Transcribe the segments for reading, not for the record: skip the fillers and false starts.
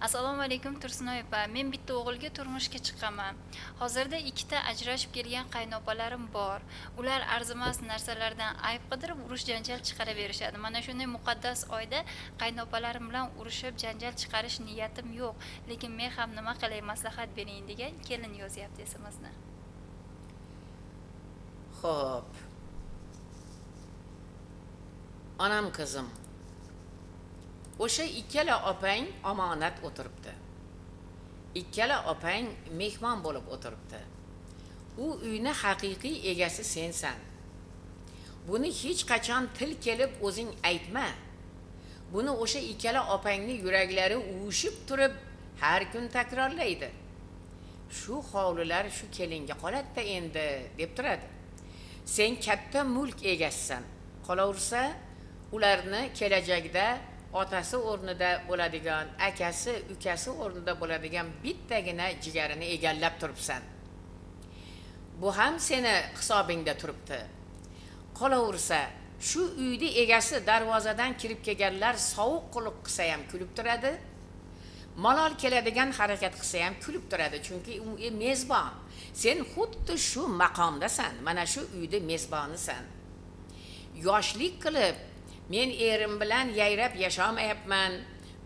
Assalomu alaykum Tursunoy opa. Men bitta o'g'ilga turmushga chiqqanman. Hozirda ikkita ajrashib kelgan qaynopalarim bor. Ular arzimas narsalardan ayb qidirib urush janjal chiqaraverishadi. Mana shunday muqaddas oyda qaynopalarim bilan urushib janjal chiqarish niyatim yo'q, lekin men ham nima qilay maslahat bering degan kelin yozyapti SMSni. Xo'p. Onam qizim. O'sha ikkala opang omonat o'tiribdi. Ikkala opang mehmon bo'lib o'tiribdi. U uyni haqiqiy egasi sensan. Buni hech qachon til kelib o'zing aytma. Buni o'sha ikkala opangning yuraklari uvushib turib har kun takrorlaydi. Shu hovlilar shu kelinga qoladi endi deb turadi. Sen katta mulk egasisan. Qolaversa, ularni kelajakda otasi o'rnida bo'ladigan, akasi, ukasi o'rnida bo'ladigan bittagina jigarini egallab turibsan. Bu ham seni hisobingda turibdi. Qolaversa, shu uyni egasi darvozadan kirib kelganlar sovuq quloq qilsa ham kulib turadi. Malol keladigan harakat qilsa ham kulib turadi, chunki u mezbon. Sen xuddi shu maqomdasan, mana shu uyda mezbonisan. Yoshlik qilib men erim bilan yayrab yashamayapman.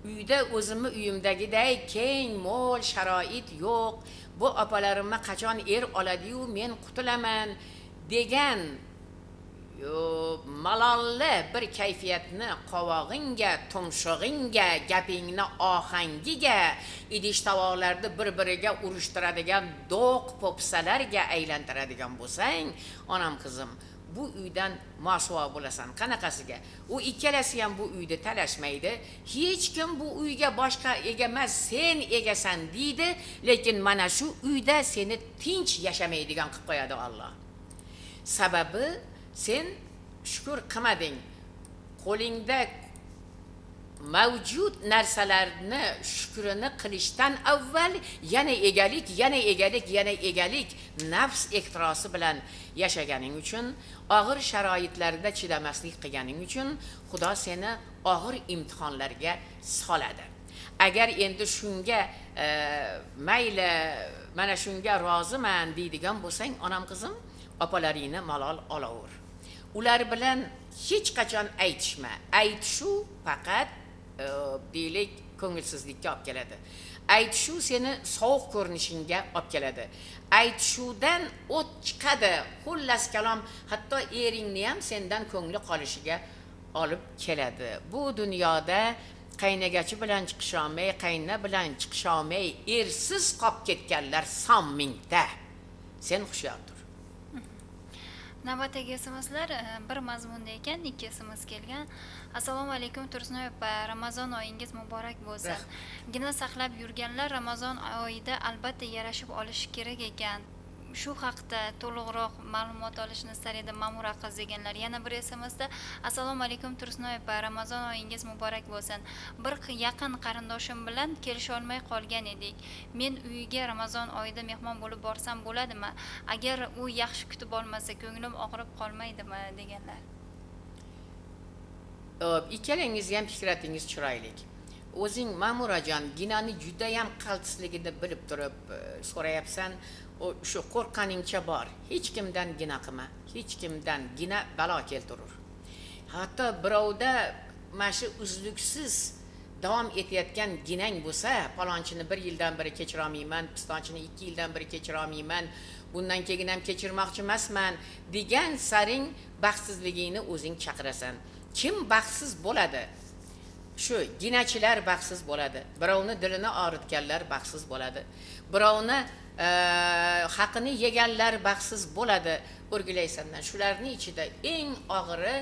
Uyda o'zimni uyimdagiday keng, mo'l sharoit yo'q. Bu opalarimni qachon er oladi-yu men qutulaman degan malolli bir kayfiyatni qovog'ingga, tumshug'ingga, gapingni ohangiga, idish tovoqlarni bir-biriga urushtiradigan do'q popsalarga aylantiradigan bo'lsang, onam qizim, bu uydan mosuvo bo'lasan. Qanaqasiga? U ikkalasi ham bu uyda talashmaydi. Hech kim bu uyga boshqa ega emas, sen egasan deydi, lekin mana shu uyda seni tinch yashamaydigan qilib qo'yadi Alloh. Sababi sen shukr qilmading. Qo'lingda mavjud narsalarni shukrini qilishdan avval yana egalik, yana egalik, yana egalik nafs ehtirosi bilan yashaganing uchun, og'ir sharoitlarda chidamaslik qilganing uchun Xudo seni og'ir imtihonlarga soladi. Agar endi shunga mayli, mana shunga roziman deydigan bo'lsang, onam qizim, opalaringni malol olaver. Ular bilan hech qachon aytishma. Aytishu faqat deylik ko'ngilsizlikka olib keladi. Aytishu seni sovuq ko'rinishingga olib keladi. Aytishuvdan o't chiqadi. Xullas kalom, hatto eringni ham sendan ko'ngli qolishiga olib keladi. Bu dunyoda qaynagachi bilan chiqisholmay, qayna bilan chiqisholmay ersiz qolib ketganlar son mingta. Sen hushyor tur. Navbatdagi SMSlar bir mazmunda ekan, 2 SMS kelgan. Assalomu alaykum Tursunoy opa, Ramazon oyingiz muborak bo'lsin. Gina saqlab yurganlar Ramazon oyida albatta yarashib olishi kerak ekan. Shu haqda to'liqroq ma'lumot olishni istar edim Ma'mura qiz deganlar. Yana bir SMSda Assalomu alaykum Tursunoy opa, Ramazon oyingiz muborak bo'lsin. Bir yaqin qarindoshim bilan kelisha olmay qolgan edik. Men uyiga Ramazon oyida mehmon bo'lib borsam bo'ladimi? Agar u yaxshi kutib olmasa, ko'nglim og'rib qolmaydimi deganlar. Ikkalangizga ham fikratingiz chiroyli. O'zing Ma'murajon, ginani juda ham qaltisligini bilib turib so'rayapsan. Shu qo'rqqaningcha bor. Hech kimdan gina qilma. Hech kimdan gina balo keltirur. Hatto birovda mashi uzluksiz davom etayotgan ginang bo'lsa, palonchini 1 yildan beri kechira olmayman, pistonchini 2 yildan beri kechira olmayman, bundan keyin ham kechirmoqchi emasman degan saring baxtsizligingni o'zing chaqirasan. Kim baxtsiz bo'ladi? Shu ginachilar baxtsiz bo'ladi. Birovni dilini og'ritganlar baxtsiz bo'ladi. Birovni haqini yeganlar baxtsiz bo'ladi. O'rgilaysandan shularning ichida eng og'iri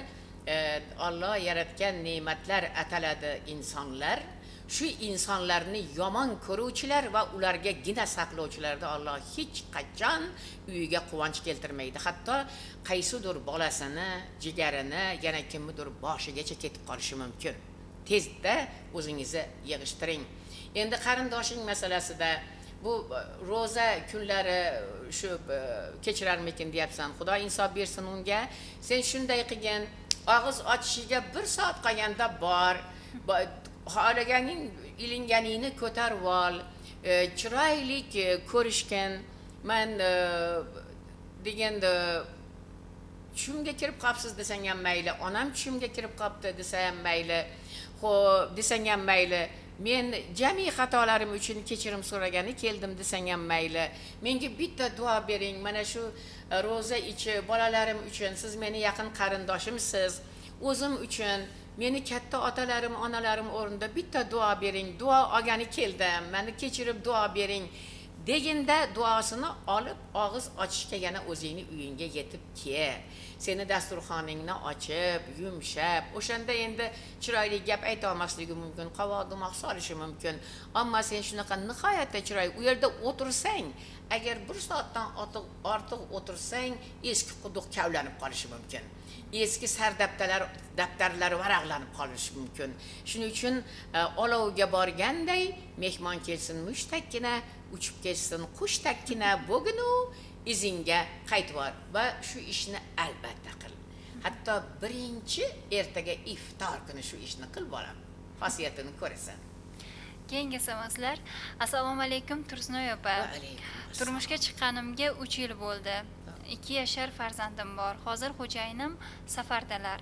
Alloh yaratgan ne'matlar ataladi insonlar. Shu insonlarni yomon ko'ruvchilar va ularga gina saqlovchilarda Alloh hech qachon uyiga quvonch keltirmaydi. Hatto qaysidir bolasini, jigarini, yana kimnidir boshigacha ketib qolishi mumkin. Tezda o'zingizni yig'ishtiring. Endi qarindoshing masalasida bu roza kunlari shu kechirarmikin deyapsan. Xudo insof bersin unga. Sen shunday qilgin, og'iz ochishiga 1 soat qolganda bor, xohlaganing ilinganingni ko'tarib ol, chiroylik ko'rishgin. Men deganda tushimga kirib qolibsiz desang ham mayli, onam tushimga kirib qolibdi desa ham mayli, xo'p desang ham mayli, men jami xatolarim uchun kechirim so'ragani keldim desang ham mayli, menga bitta duo bering, mana shu ro'za ichi bolalarim uchun, siz meni yaqin qarindoshimsiz, o'zim uchun, meni katta otalarim, onalarim o'rnida bitta duo bering, duo olgani keldim, meni kechirib duo bering deginda duosini olib og'iz ochishga yana o'zingni uyingga yetib kel. Seni dasturxoningni ochib, yumshab, o'shanda endi chiroyli gap ayta olmasligi mumkin, qovoq dumoq solishi mumkin. Ammo sen shunaqa nihoyatda chiroyli u yerda o'tirsang, agar 1 soatdan ortiq o'tirsang, eski quduq kavlanib qolishi mumkin. Eski daftarlar varaqlanib qolishi mumkin. Shuning uchun olovga borganday mehmon kelsin mushtakkina, uchib ketsin qushtakkina bo'ginu izingga qaytib bor va shu ishni albatta qil. Hatto birinchi ertaga iftor kuni shu ishni qil bolam. Xosiyatini ko'rasan. Keyingi savollar. Assalomu alaykum Tursunoy opa. Va alaykum assalom. Turmushga chiqqanimga 3 yil bo'ldi. 2 yashar farzandim bor. Hozir xo'jayinim safardalar.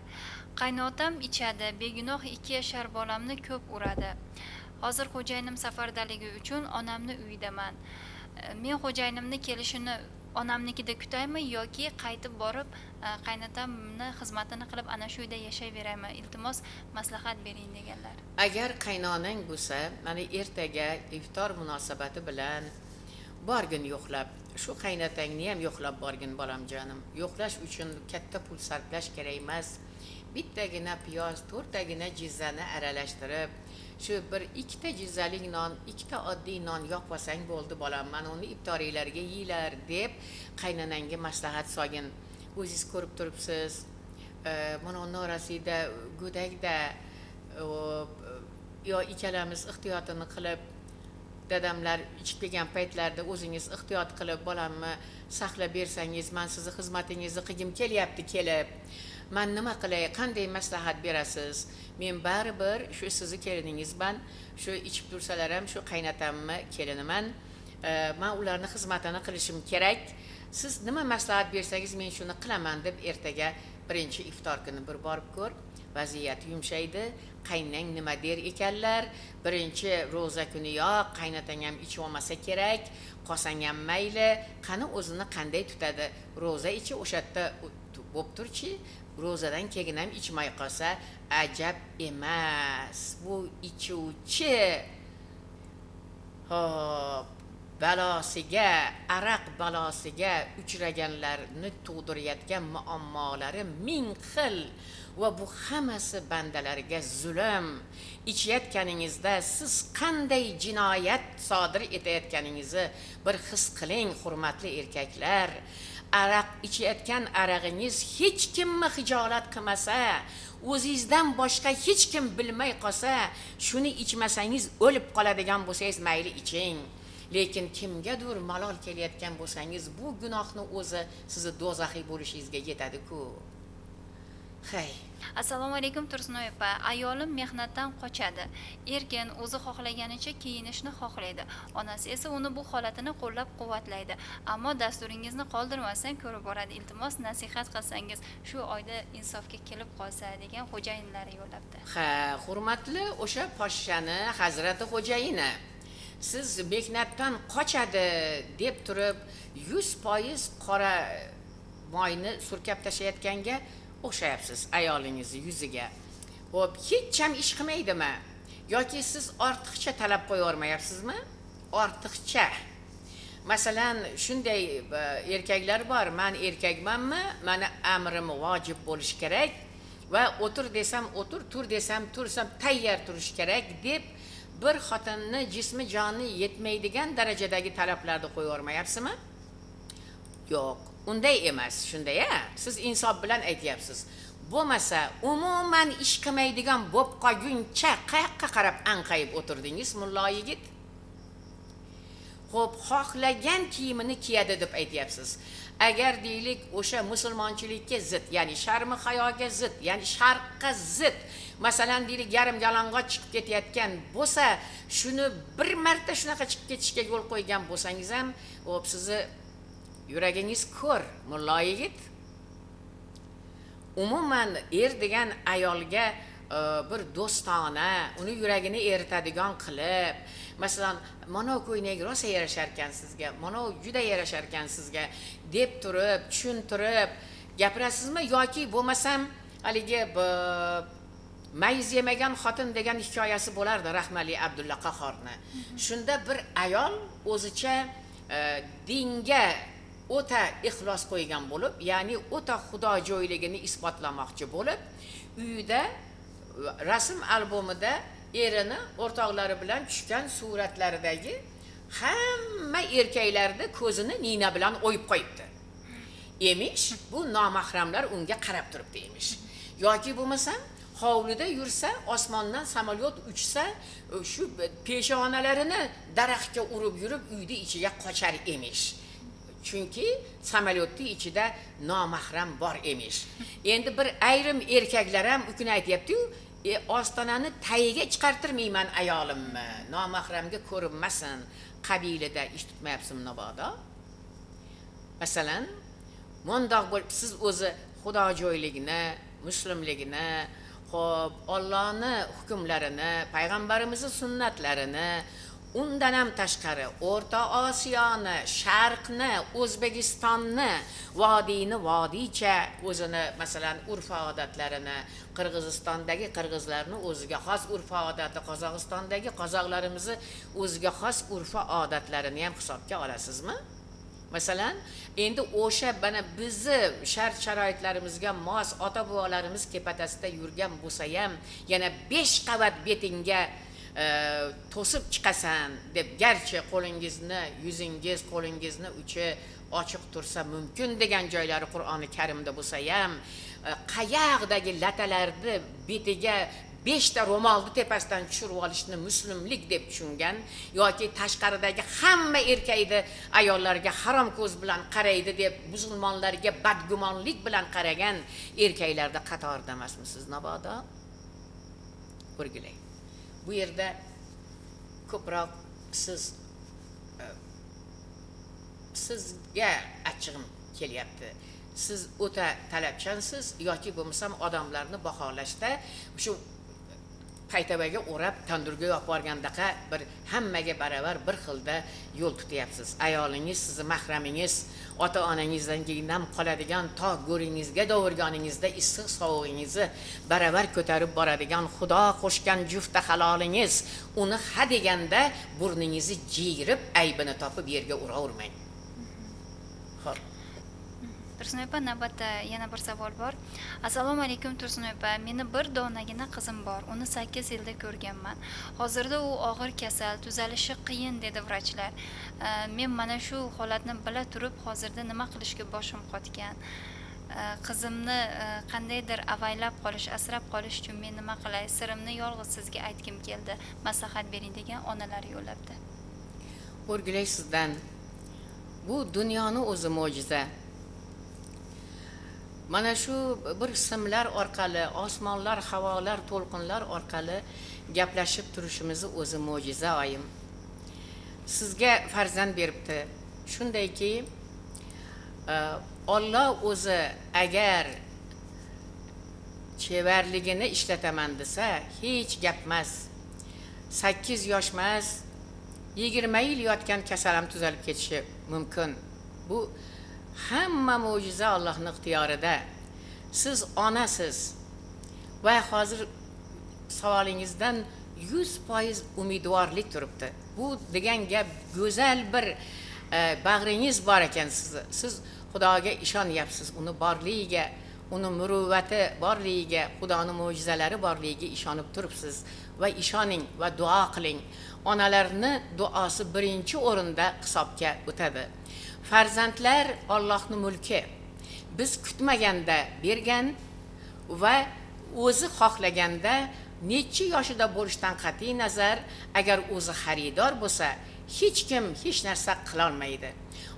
Qaynotam ichadi, begunoh 2 yashar bolamni ko'p uradi. Hozir xo'jayinim safardaligi uchun onamni uydaman. Men xo'jayinimni kelishini onamnikida kutaymi yoki qaytib borib qaynotamni xizmatini qilib ana shu uyda yashayveraymi? Iltimos maslahat bering deganlar. Agar qaynonang bo'lsa, mana ertaga iftor munosabati bilan borgin yo'qlab, shu qaynotangni ham yo'qlab borgin bolamjonim. Yo'qlash uchun katta pul sarflash kerak emas. Bittagina piyoz, 4 tagina jizzani aralashtirib, shu 1-2 ta jizzalik non, 2 ta oddiy non yoqib olsang bo'ldi bolam. Mana uni iftoriylarga yeylar deb qaynonangga maslahat solgin. O'zingiz ko'rib turibsiz. Mana norasida go'dakda yo ikkalamiz ehtiyotini qilib, dadamlar ichib kelgan paytlarda o'zingiz ehtiyot qilib bolamni saqlab bersangiz, men sizni xizmatingizni qilgim kelyapti kelib. Men nima qilay, qanday maslahat berasiz? Men baribir shu sizni keliningizman, shu ichib tursalar ham shu qaynatamni keliniman. Men ularni xizmatini qilishim kerak. Siz nima maslahat bersangiz men shuni qilaman deb ertaga birinchi iftor kuni bir borib ko'r. Vaziyat yumshaydi. Qaynang nima der ekanlar? Birinchi ro'za kuni yo'q, qaynatang ham ichib olmasa kerak, qolsang ham mayli. Qani o'zini qanday tutadi? Ro'za ichi o'shatda bo'lib turchi, ro'zadan keyin ham ichmay qolsa ajab emas. Bu ichuvchi balosiga, araq balosiga uchraganlarni tug'dirayotgan muammolari ming xil va bu hammasi bandalarga zulm. Ichayotganingizda siz qanday jinoyat sodir etayotganingizni bir his qiling, hurmatli erkaklar. Araq ichayotgan arag'ingiz hech kimni hijolat qilmasa, o'zingizdan boshqa hech kim bilmay qolsa, shuni ichmasangiz o'lib qoladigan bo'lsangiz mayli iching. Lekin kimgadir malol kelayotgan bo'lsangiz, bu gunohni o'zi sizni do'zaxiy bo'lishingizga yetadi-ku. Hay. Assalomu alaykum Tursunoy opa. Ayolim mehnatdan qochadi. Erkin o'zi xohlaganicha kiyinishni xohlaydi. Onasi esa uni bu holatini qo'llab-quvvatlaydi. Ammo dasturingizni qoldirmasdan ko'rib boradi. Iltimos nasihat qilsangiz, shu oyda insofga kelib qolsa degan xo'jayinlari yo'labdi. Ha, hurmatli o'sha poshshani Hazrati xo'jayini. Siz mehnatdan qochadi deb turib 100% qora moyni surkab tashlayotganga o'xshayapsiz ayolingizni yuziga. Xo'p, hech ham ish qilmaydimi? Yoki siz ortiqcha talab qo'yavermayapsizmi? Ortiqcha. Masalan, shunday erkaklar bor, men erkakmanmi, meni amrim vojib bo'lish kerak va o'tir desam o'tir, tur desam tursam tayyor turish kerak deb bir xotinni jismi joni yetmaydigan darajadagi talablarni qo'yavermayapsizmi? Yo'q, unday emas, shunday-a? Siz insof bilan aytyapsiz. Bo'lmasa, umuman ish qilmaydigan bo'p qolguncha qayoqqa qarab anqayib o'tirdingiz, mullo yigit? Xo'p, xohlagan kiyimini kiyadi deb aytyapsiz. Agar deylik o'sha musulmonchilikka zid, ya'ni sharmi hayoga zid, ya'ni sharqqa zid masalan deylik yarim yalang'och chiqib ketayotgan bo'lsa, shuni bir marta shunaqa chiqib ketishga yo'l qo'ygan bo'lsangiz ham, sizni yuragingiz ko'r, mulla yigit. Umuman degan ayolga bir do'stona, uni yuragini eritadigan qilib, masalan, mana ko'ynak rosa yarashar ekan sizga, mana juda yarashar ekan sizga deb turib, tushuntirib gapirasizmi yoki bo'lmasam haligi mayiz yemagan xotin degan hikoyasi bo'lardi Rahmali Abdulla Qahhorni. Shunda bir ayol o'zicha dinga o'ta ixlos qo'ygan bo'lib, ya'ni o'ta xudojo'yligini isbotlamoqchi bo'lib, uyida rasm albomida erini o'rtoqlari bilan tushgan suratlaridagi hamma erkaklarni ko'zini nina bilan o'yib qo'yibdi. Emish, bu nomahramlar unga qarab turibdi emish. Yoki bo'lmasam, hovlida yursa, osmondan samolyot uchsa, shu peshonalarini daraxtga urib yurib, uyning ichiga qochar emish. Chunki samolyotning ichida nomahram bor emish. Endi bir ayrim erkaklar ham ukini aytayapti-yu, ostonani tagiga chiqartirmayman ayolimni, nomahramga ko'rinmasin, qabilida ish tutmayapsizmi mabodo? Masalan, mundoq bo'lib siz o'zi xudojo'yligini, muslimligini, xo'p, Allohning hukmlarini, payg'ambarimizning sunnatlarini, undan ham tashqari O'rta Osiyoni, Sharqni, O'zbekistonni, vodiycha o'zini, masalan, urf-odatlarini, Qirg'izistondagi qirg'izlarning o'ziga xos urf-odati, Qozog'istondagi qozoqlarimizni o'ziga xos urf-odatlarini ham hisobga olasizmi? Masalan, endi o'sha bana bizni shart-sharoitlarimizga mos ota-bobolarimiz kepatasida yurgan bo'lsa ham, yana 5 qavat betingga to'sib chiqasan deb, garchi qo'lingizni, yuzingiz, qo'lingizni uchi ochiq tursa mumkin degan joylari Qur'oni Karimda bo'lsa ham, qayoqdagi latalarni betiga 5 ta ro'molni tepasidan tushirib olishni muslimlik deb tushungan yoki tashqaridagi hamma erkakni ayollarga harom ko'z bilan qaraydi deb musulmonlarga badgumonlik bilan qaragan erkaklarda qatorida emasmisiz mabodo? O'rgilay. Bu yerda ko'proq sizga achchig'im kelyapti. Siz o'ta talabchansiz yoki bo'lmasam odamlarni baholashda shu paytavaga o'rab tandurga yo'q borgandaqa bir hammaga baravar bir xilda yo'l tutyapsiz. Ayolingiz, sizni mahramingiz, ota-onangizdan keyin qoladigan to go'ringizga dovurganingizda issiq sovug'ingizni baravar ko'tarib boradigan Xudo qo'shgan jufta halolingiz, uni ha deganda burningizni jiyirib aybini topib yerga uravermang. Xo'p. Tursun opa, navbatda yana bir savol bor. Assalomu alaykum Tursun opa, meni bir donagina qizim bor. Uni 8 yilda ko'rganman. Hozirda u og'ir kasal, tuzalishi qiyin dedi vrachlar. Men mana shu holatni bila turib, hozirda nima qilishga boshim qotgan. Qizimni qandaydir avaylab qolish, asrab qolish uchun men nima qilay? Sirimni yolg'iz sizga aytgim keldi. Maslahat bering degan onalar yo'llabdi. O'rgilay sizdan. Bu dunyoning o'zi mo'jiza. Mana shu bir simlar orqali, osmonlar, havolar, to'lqinlar orqali gaplashib turishimizni o'zi mo'jiza oyim. Sizga farzand beribdi. Shundayki, Alloh o'zi agar chevarligini ishlataman desa, hech gap emas. 8 yosh emas, 20 yil yotgan kasal ham tuzalib ketishi mumkin. Bu hamma mo'jiza Allohning ixtiyorida. Siz onasiz va hozir savolingizdan 100% umidvorlik turibdi. Bu degan gap go'zal bir bag'ringiz bor ekan sizni. Siz Xudoga ishonyapsiz, uni borligiga, uni muruvvati borligiga, Xudoning mo'jizalari borligiga ishonib turibsiz va ishoning va duo qiling. Onalarni duosi birinchi o'rinda hisobga o'tadi. Farzandlar Allohning mulki. Biz kutmaganda bergan va o'zi xohlaganda necha yoshida bo'lishidan qat'iy nazar, agar o'zi xaridor bo'lsa, hech kim hech narsa qila olmaydi.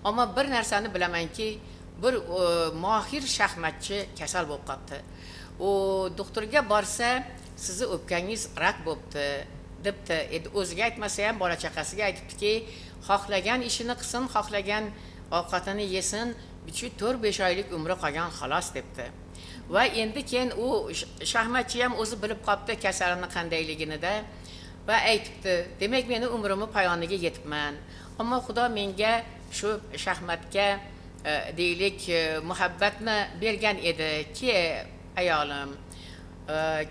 Ammo bir narsani bilamanki, bir mohir shaxmatchi kasal bo'lib qoldi. U doktorga borsa, sizni o'pkangiz rak bo'libdi debdi. Endi o'ziga aytmasa ham bola chaqasiga aytibdiki, xohlagan ishini qilsin, xohlagan ovqatini yesin, 4-5 oylik umri qolgan xolos debdi. Va endi keyin u shaxmatchi ham o'zi bilib qopti kasalini qandayligini-da va aytibdi, demak meni umrimni poyoniga yetibman. Ammo Xudo menga shu shaxmatga deylik muhabbatni bergan edi ki ayolim,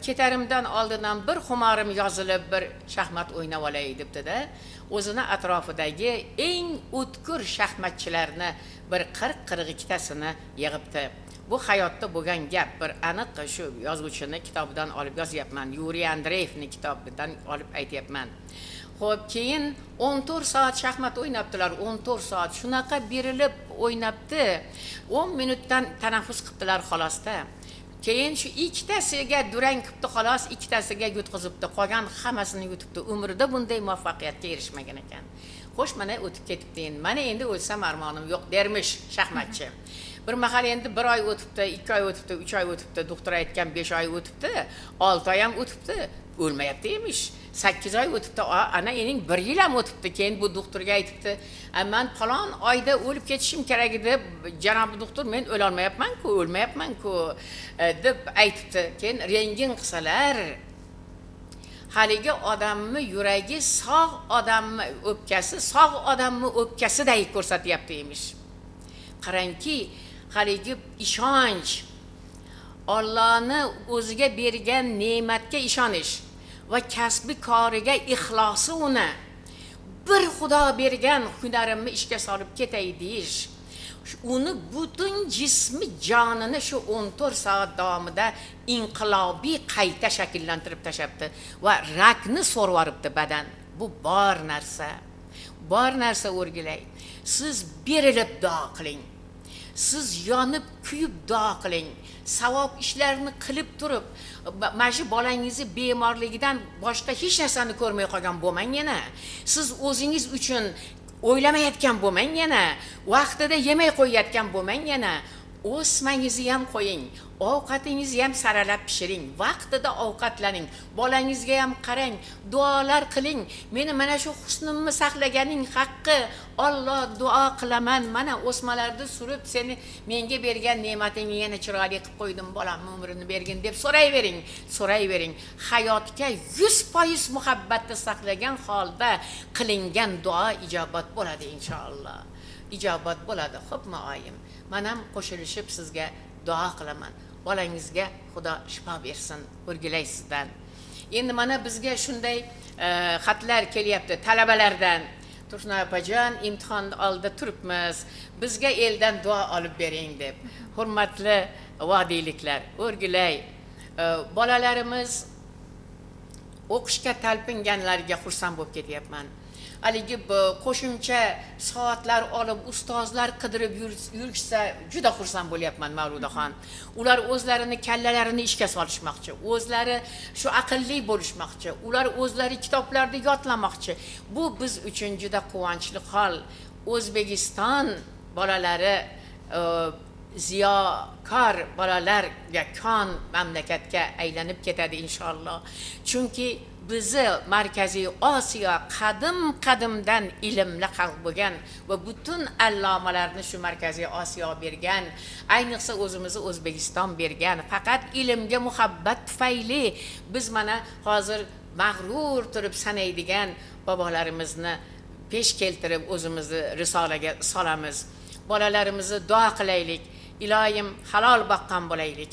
ketarimdan oldindan bir xumorim yozilib bir shaxmat o'ynab olay debdi-da, o'zini atrofidagi eng o'tkir shaxmatchilarni bir 40-42 tasini yig'ibdi. Bu hayotda bo'lgan gap, bir aniq shu yozuvchini kitobidan olib yozyapman, Yuriy Andreyevning kitobidan olib aytyapman. Xo'p, keyin 14 soat shaxmat o'ynabdilar, 14 soat shunaqa berilib o'ynabdi. 10 minutdan tanaffus qildilar xolosda. Keyin shu ikkitasiga durang qilibdi xolos, ikkitasiga yutqizibdi, qolgan hammasini yutibdi. Umrida bunday muvaffaqiyatga erishmagan ekan. Xo'sh, mana o'tib ketibdi. Mana endi o'lsam armonim yo'q dermish shaxmatchi. Bir mahal endi 1 oy o'tibdi, 2 oy o'tibdi, 3 oy o'tibdi, doktor aytgan 5 oy o'tibdi, 6 oy ham o'tibdi, o'lmayapti emish. 8 oy o'tibdi, ana ening 1 yil ham o'tibdi. Keyin bu doktorga aytibdi, "Men falon oyda o'lib ketishim kerak edi, janob doktor, men o'la olmayapman-ku, o'lmayapman-ku" deb aytibdi. Keyin rengin qilsalar, haligi odamni yuragi sog' odamni o'pkasi, sog' odamni o'pkasiday ko'rsatyapti emish. Qarangki, haligi ishonch, Allohni o'ziga bergan ne'matga ishonish va kasbi koriga ixlosi uni bir Xudo bergan hunarimni ishga solib ketay deyish, uni butun jismi jonini shu 14 soat davomida inqilobiy qayta shakllantirib tashabdi va rakni so'rvoribdi badan. Bu bor narsa o'rgilay. Siz berilib duo qiling. Siz yonib kuyib duo qiling. Savob ishlarni qilib turib, mana bolangizni bemorligidan boshqa hech narsani ko'rmay qolgan bo'lmang yana. Siz o'zingiz uchun o'ylamayotgan bo'lmang yana. Vaqtida yemay qo'yayotgan bo'lmang yana. O'smangizni ham qo'ying. Ovqatingizni ham saralab pishiring. Vaqtida ovqatlaning. Bolangizga ham qarang, duolar qiling. Meni mana shu husnimni saqlaganing haqqi. Alloh, duo qilaman. Mana o'smalarni surib seni menga bergan ne'matingni yana chiroyli qilib qo'ydim, bolamning umrini bergin deb so'rayvering. Hayotga 100% muhabbatni saqlagan holda qilingan duo ijobat bo'ladi inshaalloh. Ijobat bo'ladi. Xo'pmi oyim? Men ham qo'shilishib sizga duo qilaman. Bolangizga Xudo shifo bersin, o'rgilay sizdan. Endi mana bizga shunday xatlar kelyapti talabalardan. Tursunoy opajon, imtihon oldida turibmiz. Bizga eldan duo olib bering deb. Hurmatli vodiyliklar, o'rgilay. Bolalarimiz o'qishga talpinganlarga xursand bo'lib ketyapman. Haligi qo'shimcha soatlar olib ustozlar qidirib yurishsa juda xursand bo'lyapman Mavludaxon. Ular o'zlarini kallalarini ishga solishmoqchi, o'zlari shu aqlli bo'lishmoqchi, ular o'zlari kitoblarni yodlamoqchi. Bu biz uchun juda quvonchli hol. O'zbekiston bolalari ziyokor bolalarga kon mamlakatga aylanib ketadi inshaalloh. Chunki bizi Markaziy Osiyo qadim-qadimdan ilmli xalq bo'lgan va butun allomalarni shu Markaziy Osiyo bergan, ayniqsa o'zimizni O'zbekiston bergan. Faqat ilmga muhabbat tufayli biz mana hozir mag'rur turib sanaydigan bobolarimizni pesh keltirib o'zimizni risolaga solamiz. Bolalarimizni duo qilaylik. Iloyim halol boqqan bo'laylik.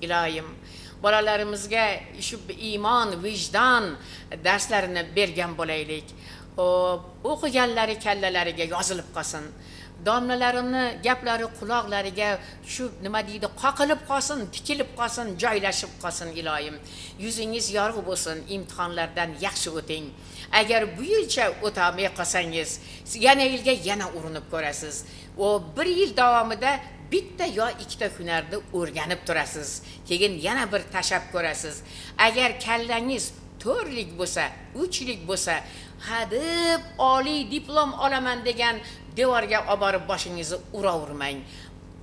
Iloyim bolalarimizga shu iymon, vijdon darslarini bergan bo'laylik. O'qiganlari kallalariga yozilib qolsin. Domlalarini gaplari quloqlariga shu nima deydi, qoqilib qolsin, tikilib qolsin, joylashib qolsin iloyim. Yuzingiz yorug' bo'lsin, imtihonlardan yaxshi o'ting. Agar bu yilcha o'tolmay qolsangiz, yana yilga yana urinib ko'rasiz. O 1 yil davomida bitta yo ikkita hunarni o'rganib turasiz. Keyin yana bir tashab ko'rasiz. Agar kallangiz 4 lik bo'lsa, 3 lik bo'lsa, hadeb oliy diplom olaman degan devorga olib borib boshingizni uravermang.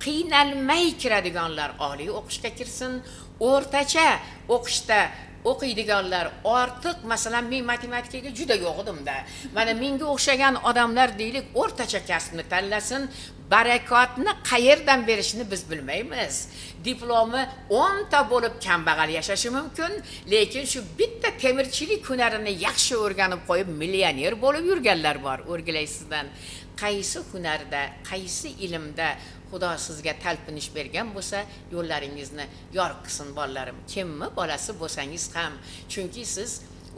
Qiynalmay kiradiganlar oliy o'qishga kirsin, o'rtacha o'qishda o'qiydiganlar ortiq, masalan, men matematikaga juda yo'q edim-da. Mana menga o'xshagan odamlar deylik, o'rtacha kasbni tanlasin, barakotni qayerdan berishni biz bilmaymiz. Diplomi 10 ta bo'lib kambag'al yashashi mumkin, lekin shu bitta temirchilik hunarini yaxshi o'rganib qo'yib millioner bo'lib yurganlar bor. O'rgilaysizdan qaysi hunarda, qaysi ilmda Xudo sizga talpinish bergan bo'lsa, yo'llaringizni yorug' qilsin bolalarim. Kimmi bolasi bo'lsangiz ham, chunki siz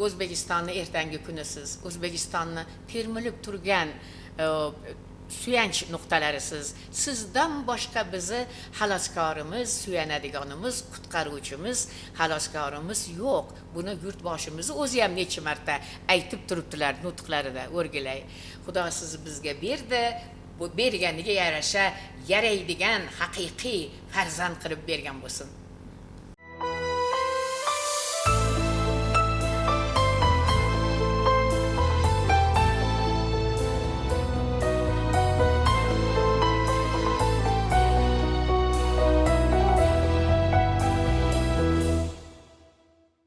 O'zbekistonni ertangi kunisiz, O'zbekistonni termilib turgan suyanch nuqtalarisiz. Sizdan boshqa bizni xaloskorimiz, suyanadiganimiz, qutqaruvchimiz, xaloskorimiz yo'q. Buni yurtboshimiz o'zi ham necha marta aytib turibdilar nutqlarida. O'rgilay. Xudo sizni bizga berdi. Bu berganiga yarasha yaraydigan haqiqiy farzand qilib bergan bo'lsin.